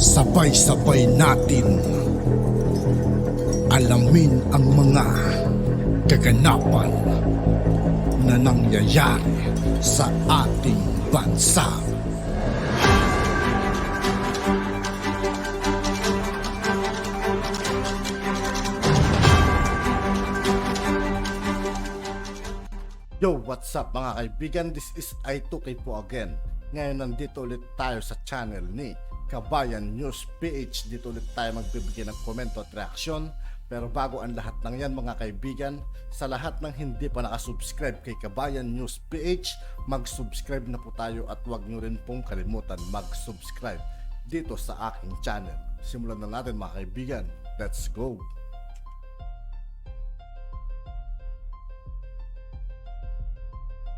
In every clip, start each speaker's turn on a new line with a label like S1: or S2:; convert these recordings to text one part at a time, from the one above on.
S1: Sabay-sabay natin alamin ang mga kaganapan na nangyayari sa ating bansa.
S2: Yo, what's up mga kaibigan? This is I2K po again. Ngayon nandito ulit tayo sa channel ni Kabayan News PH. Dito ulit tayo magbibigay ng komento at reaksyon. Pero bago ang lahat ng yan mga kaibigan, sa lahat ng hindi pa nakasubscribe kay Kabayan News PH, mag-subscribe na po tayo at huwag nyo rin pong kalimutan mag-subscribe dito sa aking channel. Simulan na natin mga kaibigan. Let's go!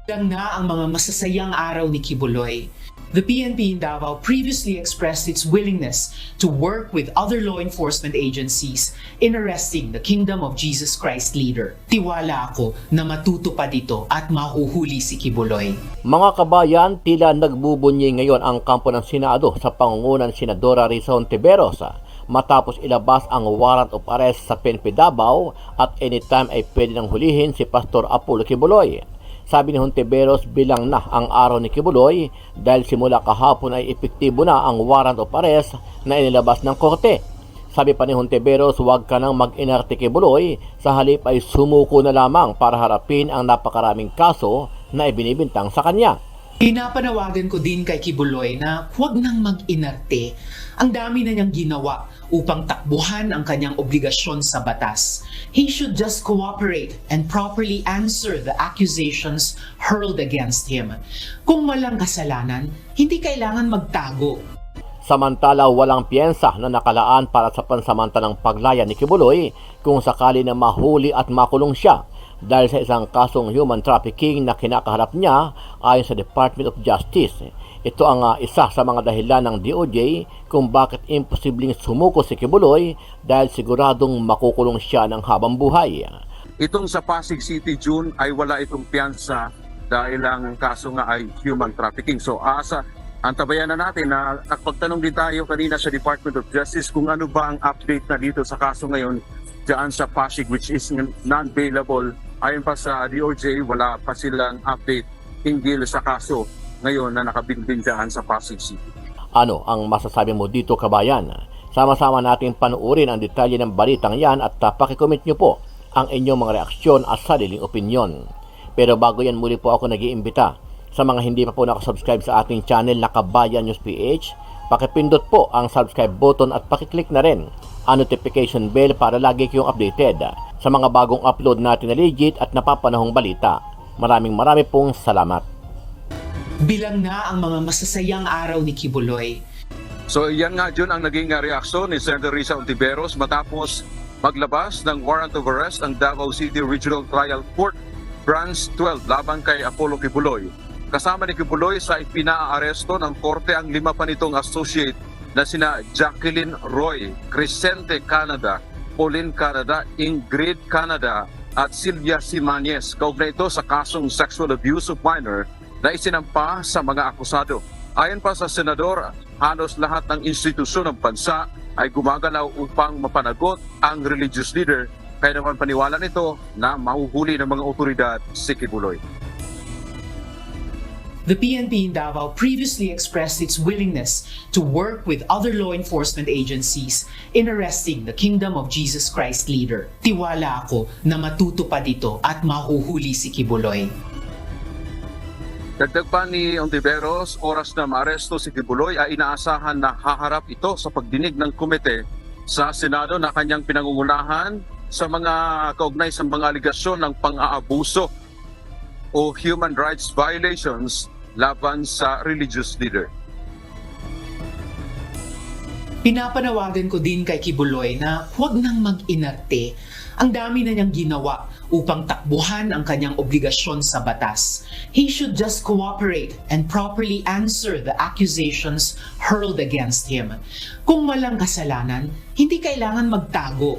S3: Lang na ang mga masasayang araw ni Kibuloy. The PNP in Davao previously expressed its willingness to work with other law enforcement agencies in arresting the Kingdom of Jesus Christ leader. Tiwala ako na matutupad ito at mahuhuli si Kibuloy.
S4: Mga kabayan, tila nagbubunyi ngayon ang kampo ng Senado sa pangungunan Senadora Risa Hontiveros matapos ilabas ang warrant of arrest sa PNP Davao at anytime ay pwede nang hulihin si Pastor Apollo Kibuloy. Sabi ni Hontiveros, bilang na ang araw ni Kibuloy dahil simula kahapon ay epektibo na ang warrant of arrest na inilabas ng korte. Sabi pa ni Hontiveros, huwag ka nang mag-inarte Kibuloy, sa halip ay sumuko na lamang para harapin ang napakaraming kaso na ibinibintang sa kanya.
S3: Pinapanawagan ko din kay Kibuloy na huwag nang mag-inarte. Ang dami na niyang ginawa upang takbuhan ang kanyang obligasyon sa batas. He should just cooperate and properly answer the accusations hurled against him. Kung walang kasalanan, hindi kailangan magtago.
S4: Samantala, walang piyensa na nakalaan para sa pansamantalang paglaya ni Kibuloy kung sakali na mahuli at makulong siya dahil sa isang kasong human trafficking na kinakaharap niya ayon sa Department of Justice. Ito ang isa sa mga dahilan ng DOJ kung bakit imposibleng sumuko si Kibuloy dahil siguradong makukulong siya ng habang buhay.
S5: Itong sa Pasig City, June, ay wala itong piyansa dahil ang kaso nga ay human trafficking. So antabayan na natin na nakapagtanong din tayo kanina sa Department of Justice kung ano ba ang update na dito sa kaso ngayon dyan sa Pasig, which is non-bailable. Ayon pa sa DOJ, wala pa silang update hinggil sa kaso ngayon na nakabinbin dyan sa Pasig City.
S4: Ano ang masasabi mo dito, kabayan? Sama-sama natin panuorin ang detalye ng balitang yan at pakicomment nyo po ang inyong mga reaksyon at sariling opinyon. Pero bago yan, muli po ako nag-iimbita sa mga hindi pa po nakasubscribe sa ating channel na Kabayan News PH, pakipindot po ang subscribe button at pakiclick na rin ang notification bell para lagi kayong updated sa mga bagong upload natin na legit at napapanahong balita. Maraming pong salamat.
S3: Bilang na ang mga masasayang araw ni Kibuloy.
S5: So yan nga June ang naging reaksyon ni Senator Risa Hontiveros matapos maglabas ng warrant of arrest ang Davao City Regional Trial Court Branch 12 laban kay Apollo Kibuloy. Kasama ni Kibuloy sa ipinaaresto ng korte ang 5 pa nitong associate na sina Jacqueline Roy, Crescente Canada, Pauline Canada, Ingrid Canada at Sylvia Simanes. Kaugnay ito sa kasong sexual abuse of minor na isinampa sa mga akusado. Ayon pa sa senador, halos lahat ng institusyon ng bansa ay gumagalaw upang mapanagot ang religious leader, kaya naman paniwala nito na mahuhuli ng mga otoridad si Kibuloy.
S3: The PNP in Davao previously expressed its willingness to work with other law enforcement agencies in arresting the Kingdom of Jesus Christ leader. Tiwala ako na matutupad ito at mahuhuli si Kibuloy.
S5: Dagdag pa ni Hontiveros, oras na maaresto si Kibuloy ay inaasahan na haharap ito sa pagdinig ng komite sa Senado na kanyang pinangungunahan sa mga kaugnay sa mga aligasyon ng pang-aabuso o human rights violations laban sa religious leader.
S3: Pinapanawagan ko din kay Kibuloy na huwag nang mag-inarte. Ang dami na niyang ginawa upang takbuhan ang kanyang obligasyon sa batas. He should just cooperate and properly answer the accusations hurled against him. Kung walang kasalanan, hindi kailangan magtago.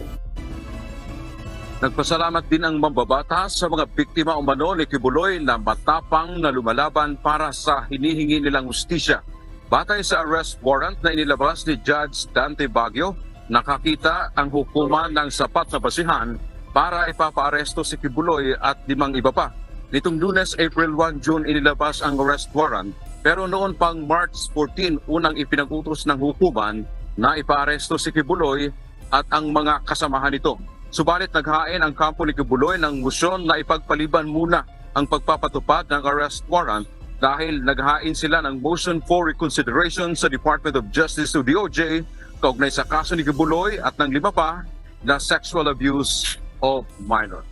S5: Nagpasalamat din ang mambabatas sa mga biktima umano ni Kibuloy na matapang na lumalaban para sa hinihingi nilang hustisya. Batay sa arrest warrant na inilabas ni Judge Dante Baguio, nakakita ang hukuman ng sapat na basihan para ipapaaresto si Kibuloy at 5 iba pa. Nitong Lunes, April 1, June inilabas ang arrest warrant, pero noon pang March 14 unang ipinag-utos ng hukuman na ipaaresto si Kibuloy at ang mga kasamahan nito. Subalit naghain ang kampo ni Kibuloy ng motion na ipagpaliban muna ang pagpapatupad ng arrest warrant dahil naghain sila ng motion for reconsideration sa Department of Justice to DOJ kaugnay sa kaso ni Kibuloy at ng 5 pa na sexual abuse of minor.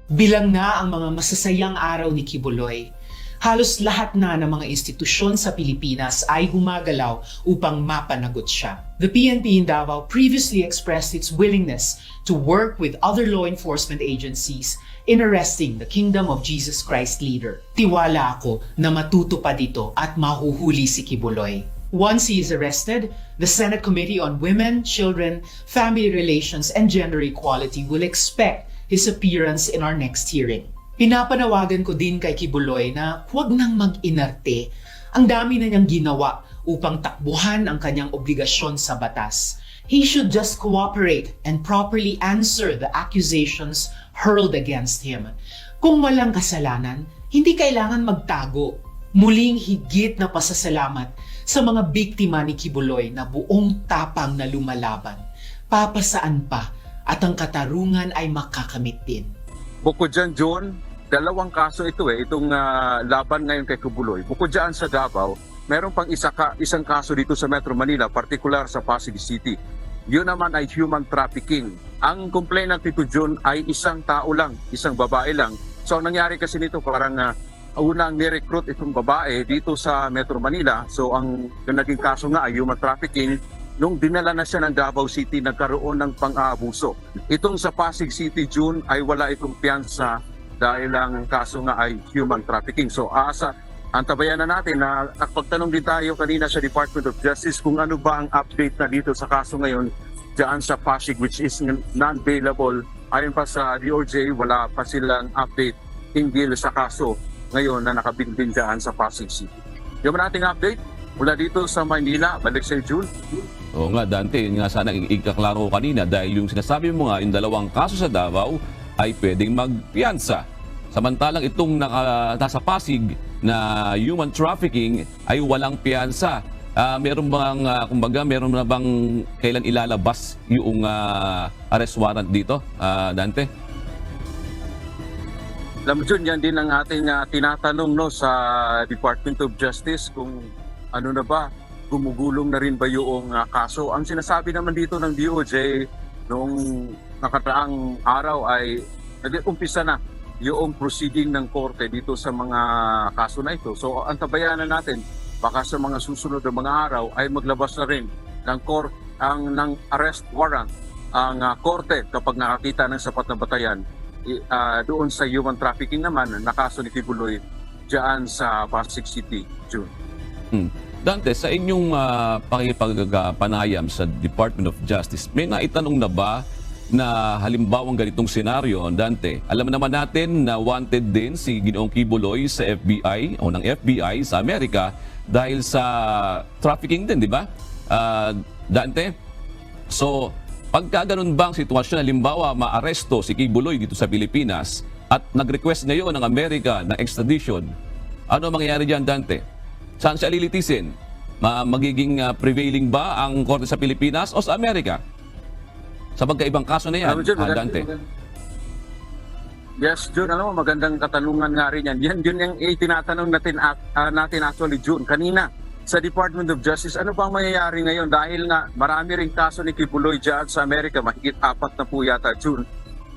S3: Bilang na ang mga masasayang araw ni Kibuloy, halos lahat na ng mga institusyon sa Pilipinas ay gumagalaw upang mapanagot siya. The PNP in Davao previously expressed its willingness to work with other law enforcement agencies in arresting the Kingdom of Jesus Christ leader. Tiwala ako na matutupad ito at mahuhuli si Kibuloy. Once he is arrested, the Senate Committee on Women, Children, Family Relations, and Gender Equality will expect his appearance in our next hearing. Pinapanawagan ko din kay Kibuloy na huwag nang mag-inarte. Ang dami na niyang ginawa upang takbuhan ang kanyang obligasyon sa batas. He should just cooperate and properly answer the accusations hurled against him. Kung walang kasalanan, hindi kailangan magtago. Muling higit na pasasalamat sa mga biktima ni Kibuloy na buong tapang na lumalaban. Papasaan pa at ang katarungan ay makakamit din.
S5: Bukod dyan, John, 2 kaso ito itong laban ngayon kay Kibuloy. Bukod dyan sa Davao, meron pang isang kaso dito sa Metro Manila, partikular sa Pasig City. Yun naman ay human trafficking. Ang complainant nito, John, ay isang tao lang, isang babae lang. So ang nangyari kasi nito, parang unang ni-recruit itong babae dito sa Metro Manila. So ang naging kaso nga ay human trafficking. Nung dinala na siya ng Davao City, nagkaroon ng pang-aabuso. Itong sa Pasig City, June, ay wala itong piyansa dahil ang kaso nga ay human trafficking. So antabayan na natin na pagtanong din tayo kanina sa Department of Justice kung ano ba ang update na dito sa kaso ngayon dyan sa Pasig, which is non-bailable. Ayon pa sa DOJ, wala pa silang update hinggil sa kaso ngayon na nakabinbin dyan sa Pasig City. Yung nating update mula dito sa Manila, balik sa June.
S6: Oo nga, Dante, yun nga sana ikaklaro ko kanina dahil yung sinasabi mo nga, yung 2 kaso sa Davao ay pwedeng magpiyansa. Samantalang itong nasa Pasig na human trafficking ay walang piyansa. Meron bang, meron na bang kailan ilalabas yung arrest warrant dito, Dante?
S5: Alam mo, Jun, yan din ang ating tinatanong sa Department of Justice kung ano na ba, gumugulong na rin ba yung kaso. Ang sinasabi naman dito ng DOJ noong nakaraang araw ay nag-umpisa na yung proceeding ng korte dito sa mga kaso na ito. So antabayan na natin, baka sa mga susunod na mga araw ay maglabas na rin ng arrest warrant ang korte kapag nakakita ng sapat na batayan doon sa human trafficking naman na kaso ni Kibuloy dyan sa Pasig City, June.
S6: Dante, sa inyong pakipagpanayam sa Department of Justice, may naitanong na ba na halimbawang ganitong senaryo, Dante? Alam naman natin na wanted din si Ginoong Kibuloy sa FBI o ng FBI sa Amerika dahil sa trafficking din, di ba? Dante? So, pagka ganun bang sitwasyon, halimbawa maaresto si Kibuloy dito sa Pilipinas at nag-request ngayon ng Amerika ng extradition, ano mangyayari dyan, Dante? Saan siya lilitisin? Magiging prevailing ba ang korte sa Pilipinas o sa Amerika? Sa magkaibang kaso na yan, Dante.
S5: Yes, June, alam mo, magandang katanungan nga rin yan. Yan yun yung tinatanong natin actually, June. Kanina, sa Department of Justice, ano bang mangyayari ngayon? Dahil nga, marami rin kaso ni Kibuloy dyan sa Amerika, mahigit 4 na po yata, June.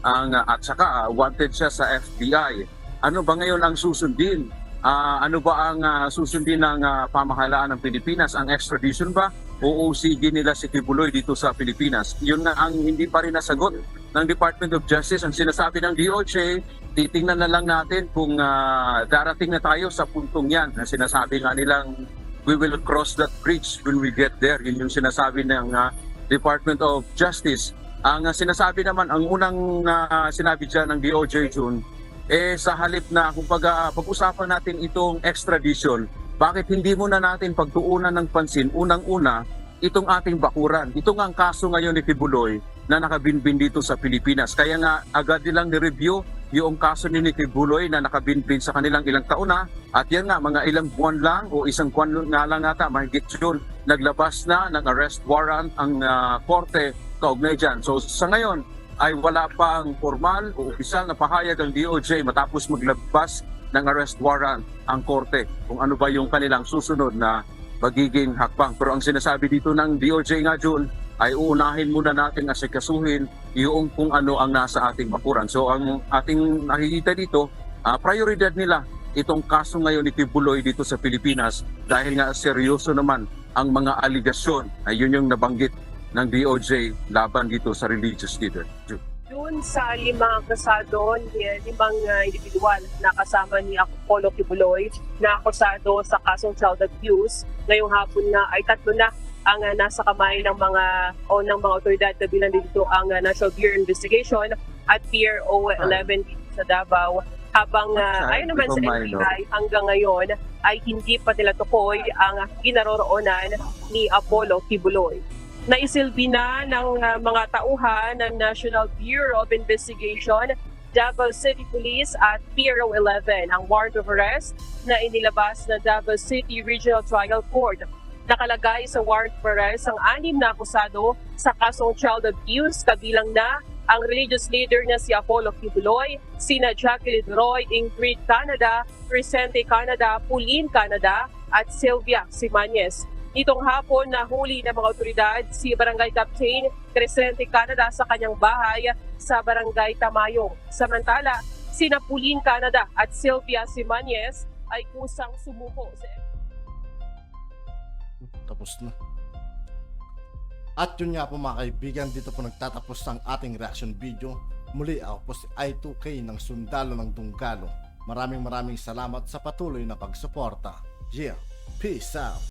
S5: At saka, wanted siya sa FBI. Ano ba ngayon ang susundin? Ano ba ang susundin ng pamahalaan ng Pilipinas? Ang extradition ba? O sige nila si Kibuloy dito sa Pilipinas? Yun nga ang hindi pa rin nasagot ng Department of Justice. Ang sinasabi ng DOJ, titingnan na lang natin kung darating na tayo sa puntong yan. Ang sinasabi nga nilang, we will cross that bridge when we get there. Yun yung sinasabi ng Department of Justice. Ang sinasabi naman, ang unang sinabi dyan ng DOJ, June, sa halip na, kumbaga, pag-usapan natin itong extradition, Bakit hindi muna natin pagtuunan ng pansin unang-una itong ating bakuran? Ito nga ang kaso ngayon ni Kibuloy na nakabinbin dito sa Pilipinas. Kaya nga agad nilang ni-review yung kaso ni Kibuloy na nakabinbin sa kanilang ilang taon na. At yan nga, mga ilang buwan lang o isang buwan nga lang ata, mahigit yun, naglabas na ng arrest warrant ang korte kaugnay dyan. So sa ngayon ay wala pang formal o opisyal na pahayag ang DOJ matapos maglabas ng arrest warrant ang korte kung ano ba yung kanilang susunod na magiging hakbang. Pero ang sinasabi dito ng DOJ nga, Jun, ay uunahin muna natin asikasuhin yung kung ano ang nasa ating bakuran. So ang ating nakikita dito, prioridad nila itong kaso ngayon ni Kibuloy dito sa Pilipinas dahil nga seryoso naman ang mga aligasyon ay yun yung nabanggit ng DOJ laban dito sa religious leader. Jun.
S7: Doon sa 5 akusado, 5 individual na kasama ni Apollo Kibuloy na akusado sa kasong child abuse. Ngayong hapon na ay 3 na ang nasa kamay ng mga otoridad na bilang dito ang National Bureau Investigation at Pier O11 dito sa Davao. Habang ayon naman sa NBI, hanggang ngayon ay hindi pa nila tukoy ang kinaroroonan ni Apollo Kibuloy. Naisilbi na ng mga tauhan ng National Bureau of Investigation, Davao City Police at Pier O11 ang warrant of arrest na inilabas ng Davao City Regional Trial Court. Nakalagay sa warrant of arrest ang 6 na akusado sa kasong child abuse, kabilang na ang religious leader na si Apollo Kibuloy, sina Jacqueline Roy, Ingrid Canada, Crescente Canada, Pauline Canada at Sylvia Simanes. Itong hapon nahuli ng mga otoridad si Barangay Captain Crescente Canada sa kanyang bahay sa Barangay Tamayong. Samantala, sina Pauline Canada at Sylvia Simanes ay kusang sumuko sa
S2: Tapos na. At yun nga po mga kaibigan, dito po nagtatapos ang ating reaction video. Muli ako po si I2K ng Sundalo ng Dunggalo. Maraming salamat sa patuloy na pagsuporta. Yeah, peace out!